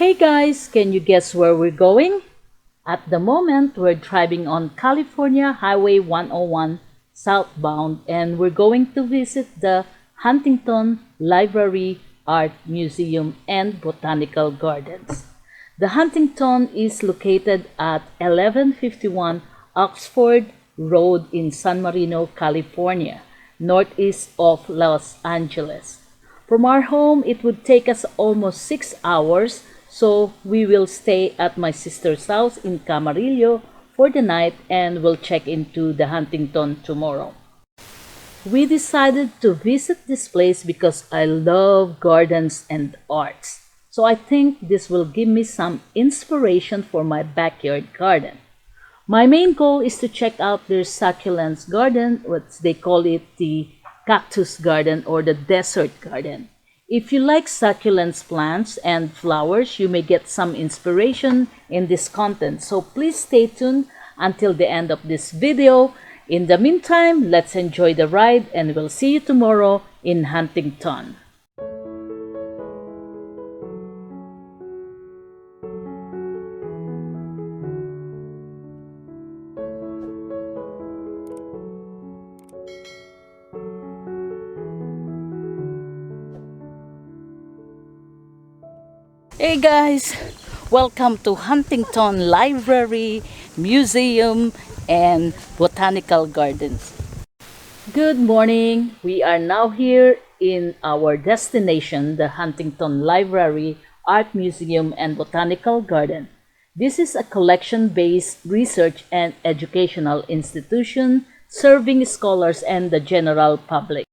Hey guys, can you guess where we're going? At the moment, we're driving on California Highway 101 southbound and we're going to visit the Huntington Library, Art Museum and Botanical Gardens. The Huntington is located at 1151 Oxford Road in San Marino, California, northeast of Los Angeles. From our home, it would take us almost 6 hours, so we will stay at my sister's house in Camarillo for the night and will check into the Huntington tomorrow. We decided to visit this place because I love gardens and arts. So I think this will give me some inspiration for my backyard garden. My main goal is to check out their succulents garden, what they call it, the cactus garden or the desert garden. If you like succulents plants and flowers, you may get some inspiration in this content. So please stay tuned until the end of this video. In the meantime, let's enjoy the ride and we'll see you tomorrow in Huntington. Hey guys, welcome to Huntington Library, Museum, and Botanical Gardens. Good morning. We are now here in our destination, the Huntington Library, Art Museum, and Botanical Garden. This is a collection-based research and educational institution serving scholars and the general public.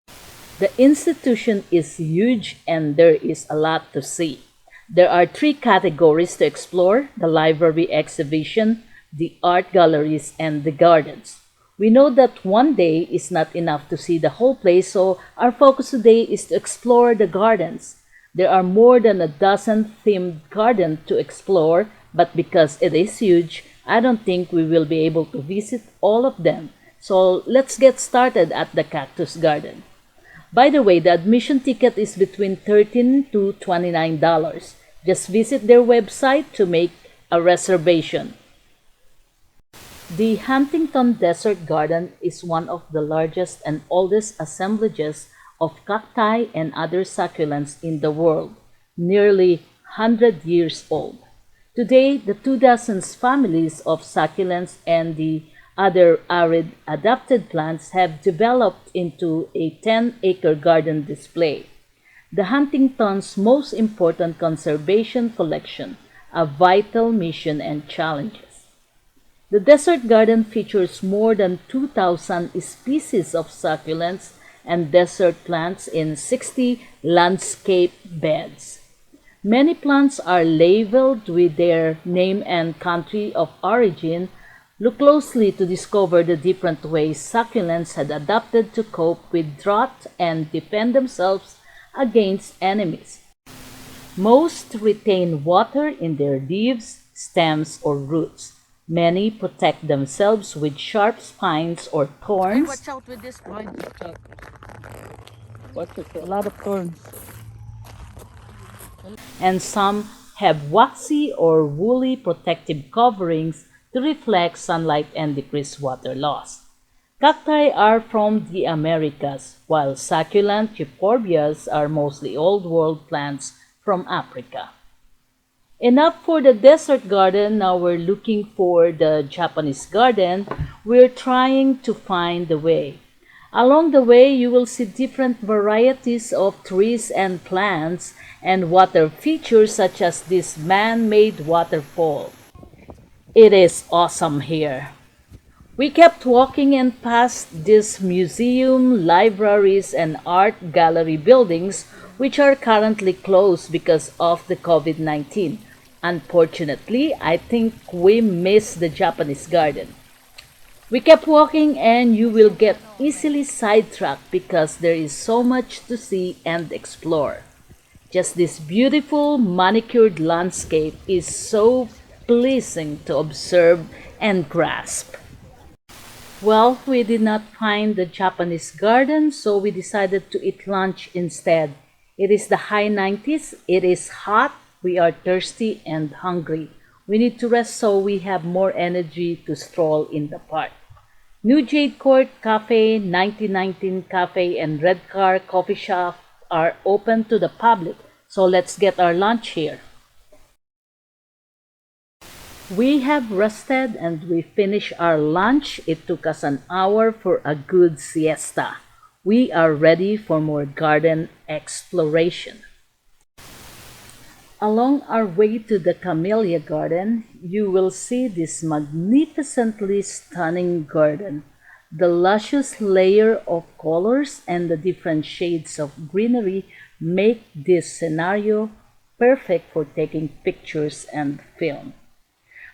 The institution is huge and there is a lot to see. There are 3 categories to explore: the library exhibition, the art galleries, and the gardens. We know that one day is not enough to see the whole place, so our focus today is to explore the gardens. There are more than a dozen themed gardens to explore, but because it is huge, I don't think we will be able to visit all of them. So let's get started at the cactus garden. By the way, the admission ticket is between $13 to $29. Just visit their website to make a reservation. The Huntington Desert Garden is one of the largest and oldest assemblages of cacti and other succulents in the world, nearly 100 years old. Today, the 2 dozen families of succulents and the other arid adapted plants have developed into a 10-acre garden display. The Huntington's most important conservation collection, a vital mission and challenges. The desert garden features more than 2,000 species of succulents and desert plants in 60 landscape beds. Many plants are labeled with their name and country of origin. Look closely to discover the different ways succulents had adapted to cope with drought and defend themselves against enemies. Most retain water in their leaves, stems, or roots. Many protect themselves with sharp spines or thorns. Watch out with this pine. Watch out, a lot of thorns. And some have waxy or woolly protective coverings to reflect sunlight and decrease water loss. Cacti are from the Americas, while succulent euphorbias are mostly Old World plants from Africa. Enough for the desert garden. Now we're looking for the Japanese garden. We're trying to find the way. Along the way, you will see different varieties of trees and plants and water features such as this man-made waterfall. It is awesome here. We kept walking and passed these museum, libraries, and art gallery buildings, which are currently closed because of the COVID-19. Unfortunately, I think we missed the Japanese garden. We kept walking and you will get easily sidetracked because there is so much to see and explore. Just this beautiful manicured landscape is so pleasing to observe and grasp. Well, we did not find the Japanese garden, so we decided to eat lunch instead. It is the high 90s, it is hot, We are thirsty and hungry. We need to rest so we have more energy to stroll in the park. New Jade Court Cafe, 1919 Cafe, and Red Car Coffee Shop are open to the public, so let's get our lunch here. We have rested and we finished our lunch. It took us an hour for a good siesta. We are ready for more garden exploration. Along our way to the Camellia Garden, you will see this magnificently stunning garden. The luscious layer of colors and the different shades of greenery make this scenario perfect for taking pictures and film.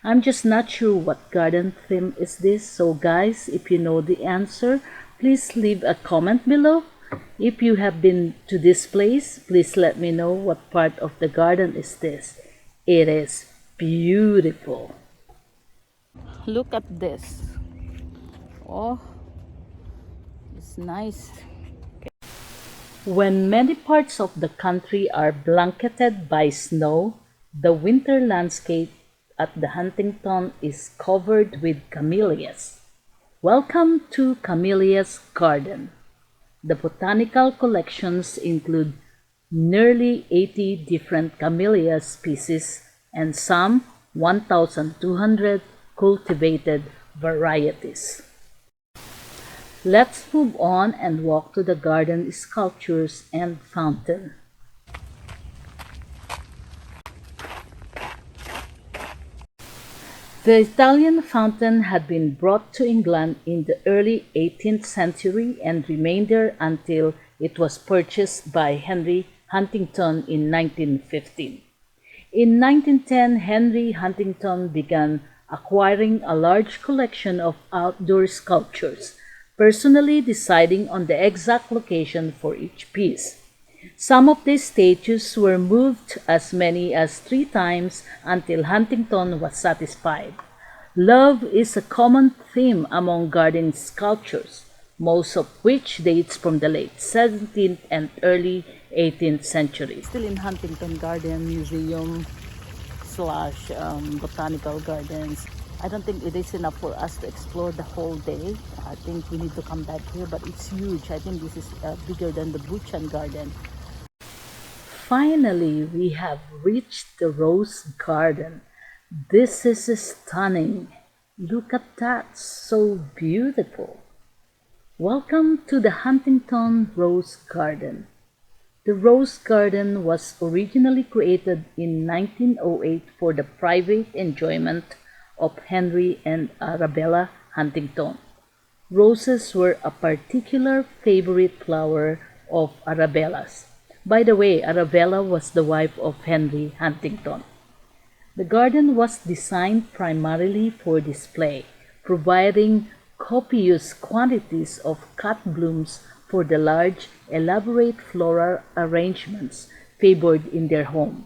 I'm just not sure what garden theme is this, so guys, if you know the answer, please leave a comment below. If you have been to this place, please let me know what part of the garden is this. It is beautiful. Look at this. Oh, it's nice. When many parts of the country are blanketed by snow, the winter landscape at the Huntington is covered with camellias. Welcome to Camellia's Garden. The botanical collections include nearly 80 different camellia species and some 1,200 cultivated varieties. Let's move on and walk to the garden sculptures and fountain. The Italian fountain had been brought to England in the early 18th century and remained there until it was purchased by Henry Huntington in 1915. In 1910, Henry Huntington began acquiring a large collection of outdoor sculptures, personally deciding on the exact location for each piece. Some of these statues were moved as many as 3 times until Huntington was satisfied. Love is a common theme among garden sculptures, most of which dates from the late 17th and early 18th centuries. Still in Huntington Garden Museum slash Botanical Gardens. I don't think it is enough for us to explore the whole day. I think we need to come back here, but it's huge. I think this is bigger than the Buchan Garden. Finally, we have reached the Rose Garden. This is stunning. Look at that, so beautiful. Welcome to the Huntington Rose Garden. The Rose Garden was originally created in 1908 for the private enjoyment of Henry and Arabella Huntington. Roses were a particular favorite flower of Arabella's. By the way, Arabella was the wife of Henry Huntington. The garden was designed primarily for display, providing copious quantities of cut blooms for the large, elaborate floral arrangements favored in their home.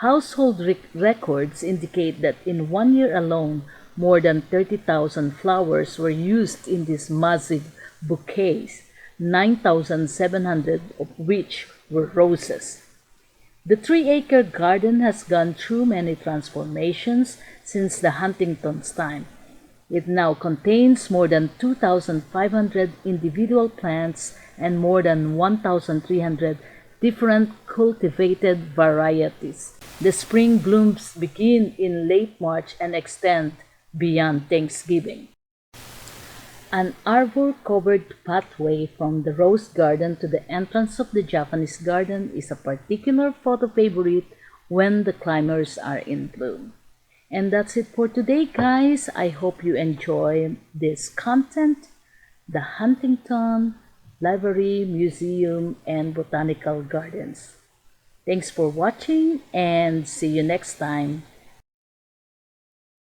Household records indicate that in 1 year alone, more than 30,000 flowers were used in these massive bouquets, 9,700 of which were roses. The 3-acre garden has gone through many transformations since the Huntington's time. It now contains more than 2,500 individual plants and more than 1,300 different cultivated varieties. The spring blooms begin in late March and extend beyond Thanksgiving. An arbor-covered pathway from the Rose Garden to the entrance of the Japanese Garden is a particular photo favorite when the climbers are in bloom. And that's it for today, guys. I hope you enjoy this content. The Huntington Library, Museum, and Botanical Gardens. Thanks for watching and see you next time.